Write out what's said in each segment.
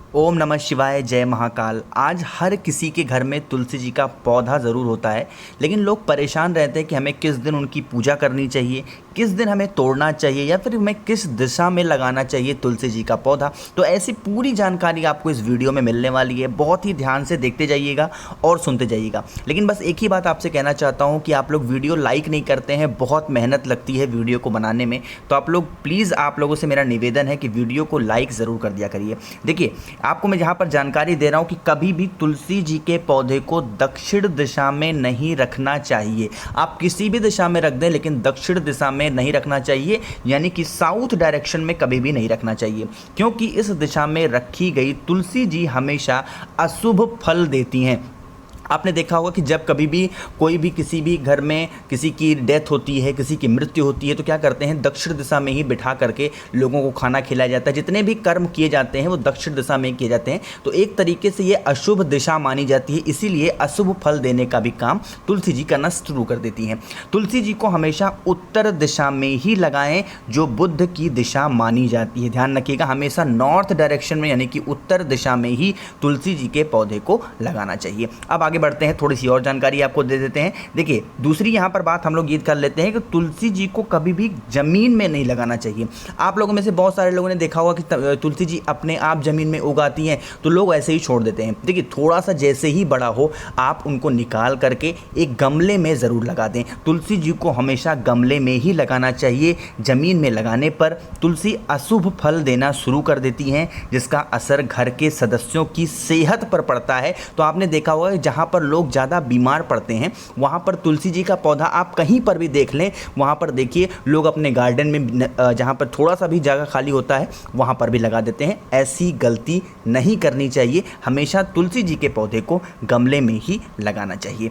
ओम नमः शिवाय, जय महाकाल। आज हर किसी के घर में तुलसी जी का पौधा ज़रूर होता है, लेकिन लोग परेशान रहते हैं कि हमें किस दिन उनकी पूजा करनी चाहिए, किस दिन हमें तोड़ना चाहिए या फिर हमें किस दिशा में लगाना चाहिए तुलसी जी का पौधा। तो ऐसी पूरी जानकारी आपको इस वीडियो में मिलने वाली है। बहुत ही ध्यान से देखते जाइएगा और सुनते जाइएगा। लेकिन बस एक ही बात आपसे कहना चाहता हूँ कि आप लोग वीडियो लाइक नहीं करते हैं, बहुत मेहनत लगती है वीडियो को बनाने में। तो आप लोग प्लीज़, आप लोगों से मेरा निवेदन है कि वीडियो को लाइक ज़रूर कर दिया करिए। देखिए, आपको मैं यहाँ पर जानकारी दे रहा हूँ कि कभी भी तुलसी जी के पौधे को दक्षिण दिशा में नहीं रखना चाहिए। आप किसी भी दिशा में रख दें, लेकिन दक्षिण दिशा में नहीं रखना चाहिए, यानी कि साउथ डायरेक्शन में कभी भी नहीं रखना चाहिए, क्योंकि इस दिशा में रखी गई तुलसी जी हमेशा अशुभ फल देती हैं। आपने देखा होगा कि जब कभी भी कोई भी किसी भी घर में किसी की डेथ होती है, किसी की मृत्यु होती है, तो क्या करते हैं, दक्षिण दिशा में ही बिठा करके लोगों को खाना खिलाया जाता है। जितने भी कर्म किए जाते हैं वो दक्षिण दिशा में ही किए जाते हैं। तो एक तरीके से ये अशुभ दिशा मानी जाती है, इसीलिए अशुभ फल देने का भी काम तुलसी जी करना शुरू कर देती हैं। तुलसी जी को हमेशा उत्तर दिशा में ही लगाएं, जो बुद्ध की दिशा मानी जाती है। ध्यान रखिएगा, हमेशा नॉर्थ डायरेक्शन में, यानी कि उत्तर दिशा में ही तुलसी जी के पौधे को लगाना चाहिए। अब आगे बढ़ते हैं, थोड़ी सी और जानकारी आपको दे देते हैं। देखिए, दूसरी यहाँ पर बात हम लोग ये कर लेते हैं कि तुलसी जी को कभी भी जमीन में नहीं लगाना चाहिए। आप लोगों में से बहुत सारे लोगों ने देखा होगा कि तुलसी जी अपने आप जमीन में उगाती हैं, तो लोग ऐसे ही छोड़ देते हैं। देखिए, थोड़ा सा जैसे ही बड़ा हो, आप उनको निकाल करके एक गमले में ज़रूर लगा दें। तुलसी जी को हमेशा गमले में ही लगाना चाहिए। ज़मीन में लगाने पर तुलसी अशुभ फल देना शुरू कर देती हैं, जिसका असर घर के सदस्यों की सेहत पर पड़ता है। तो आपने देखा होगा कि जहाँ पर लोग ज़्यादा बीमार पड़ते हैं, वहाँ पर तुलसी जी का पौधा आप कहीं पर भी देख लें, वहाँ पर देखिए लोग अपने गार्डन में जहाँ पर थोड़ा सा भी जगह खाली होता है वहाँ पर भी लगा देते हैं। ऐसी गलती नहीं करनी चाहिए। हमेशा तुलसी जी के पौधे को गमले में ही लगाना चाहिए।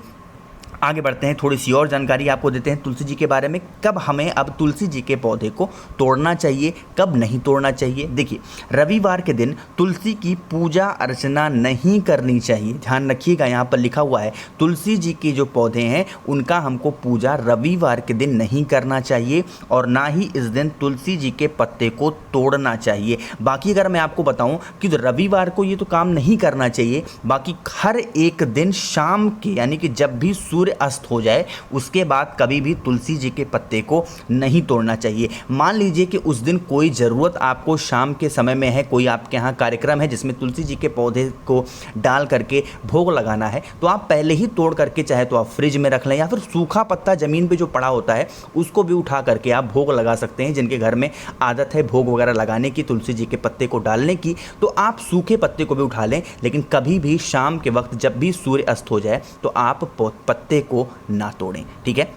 आगे बढ़ते हैं, थोड़ी सी और जानकारी आपको देते हैं तुलसी जी के बारे में। कब हमें अब तुलसी जी के पौधे को तोड़ना चाहिए, कब नहीं तोड़ना चाहिए। देखिए, रविवार के दिन तुलसी की पूजा अर्चना नहीं करनी चाहिए। ध्यान रखिएगा, यहाँ पर लिखा हुआ है तुलसी जी के जो पौधे हैं उनका हमको पूजा रविवार के दिन नहीं करना चाहिए, और ना ही इस दिन तुलसी जी के पत्ते को तोड़ना चाहिए। बाकी अगर मैं आपको बताऊँ कि रविवार को ये तो काम नहीं करना चाहिए, बाकी हर एक दिन शाम के, यानी कि जब भी सूर्य अस्त हो जाए उसके बाद कभी भी तुलसी जी के पत्ते को नहीं तोड़ना चाहिए। मान लीजिए कि उस दिन कोई ज़रूरत आपको शाम के समय में है, कोई आपके यहाँ कार्यक्रम है जिसमें तुलसी जी के पौधे को डाल करके भोग लगाना है, तो आप पहले ही तोड़ करके चाहे तो आप फ्रिज में रख लें, या फिर सूखा पत्ता ज़मीन पे जो पड़ा होता है उसको भी उठा करके आप भोग लगा सकते हैं। जिनके घर में आदत है भोग वगैरह लगाने की, तुलसी जी के पत्ते को डालने की, तो आप सूखे पत्ते को भी उठा लें। लेकिन कभी भी शाम के वक्त जब भी सूर्य अस्त हो जाए तो आप पत्ते को ना तोड़ें, ठीक है।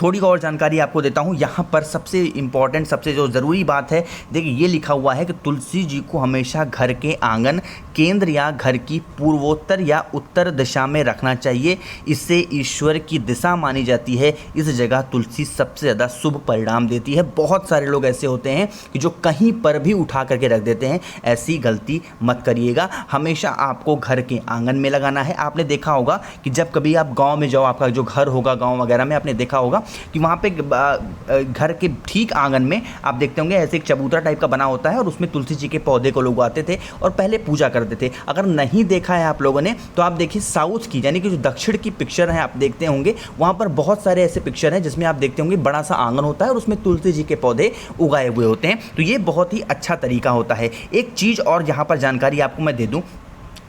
थोड़ी और जानकारी आपको देता हूँ। यहाँ पर सबसे इम्पॉर्टेंट, सबसे जो ज़रूरी बात है, देखिए ये लिखा हुआ है कि तुलसी जी को हमेशा घर के आंगन, केंद्र या घर की पूर्वोत्तर या उत्तर दिशा में रखना चाहिए। इससे ईश्वर की दिशा मानी जाती है। इस जगह तुलसी सबसे ज़्यादा शुभ परिणाम देती है। बहुत सारे लोग ऐसे होते हैं कि जो कहीं पर भी उठा करके रख देते हैं। ऐसी गलती मत करिएगा। हमेशा आपको घर के आंगन में लगाना है। आपने देखा होगा कि जब कभी आप गाँव में जाओ, आपका जो घर होगा गाँव वगैरह में, आपने देखा होगा कि वहाँ पे घर के ठीक आंगन में आप देखते होंगे ऐसे एक चबूतरा टाइप का बना होता है, और उसमें तुलसी जी के पौधे को लोग आते थे और पहले पूजा करते थे। अगर नहीं देखा है आप लोगों ने तो आप देखिए साउथ की, यानी कि जो दक्षिण की पिक्चर है आप देखते होंगे, वहाँ पर बहुत सारे ऐसे पिक्चर हैं जिसमें आप देखते होंगे बड़ा सा आंगन होता है और उसमें तुलसी जी के पौधे उगाए हुए होते हैं। तो ये बहुत ही अच्छा तरीका होता है। एक चीज़ और यहाँ पर जानकारी आपको मैं दे दूँ।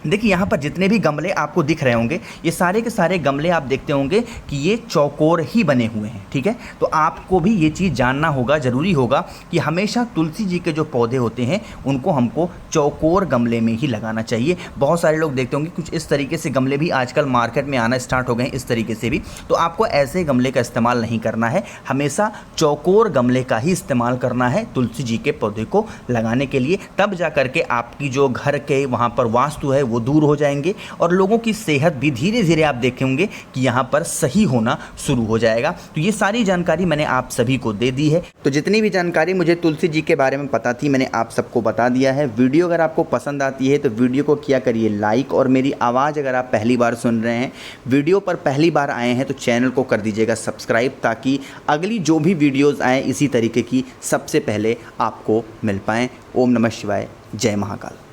देखिए, यहाँ पर जितने भी गमले आपको दिख रहे होंगे, ये सारे के सारे गमले आप देखते होंगे कि ये चौकोर ही बने हुए हैं, ठीक है। तो आपको भी ये चीज़ जानना होगा, ज़रूरी होगा कि हमेशा तुलसी जी के जो पौधे होते हैं उनको हमको चौकोर गमले में ही लगाना चाहिए। बहुत सारे लोग देखते होंगे कुछ इस तरीके से गमले भी आजकल मार्केट में आना स्टार्ट हो गए हैं, इस तरीके से भी। तो आपको ऐसे गमले का इस्तेमाल नहीं करना है, हमेशा चौकोर गमले का ही इस्तेमाल करना है तुलसी जी के पौधे को लगाने के लिए। तब जा करके आपकी जो घर के वहाँ पर वास्तु है वो दूर हो जाएंगे, और लोगों की सेहत भी धीरे धीरे आप देखेंगे कि यहाँ पर सही होना शुरू हो जाएगा। तो ये सारी जानकारी मैंने आप सभी को दे दी है। तो जितनी भी जानकारी मुझे तुलसी जी के बारे में पता थी मैंने आप सबको बता दिया है। वीडियो अगर आपको पसंद आती है तो वीडियो को किया करिए लाइक, और मेरी आवाज़ अगर आप पहली बार सुन रहे हैं, वीडियो पर पहली बार आए हैं, तो चैनल को कर दीजिएगा सब्सक्राइब, ताकि अगली जो भी वीडियोज़ आएँ इसी तरीके की सबसे पहले आपको मिल पाएँ। ओम नमः शिवाय, जय महाकाल।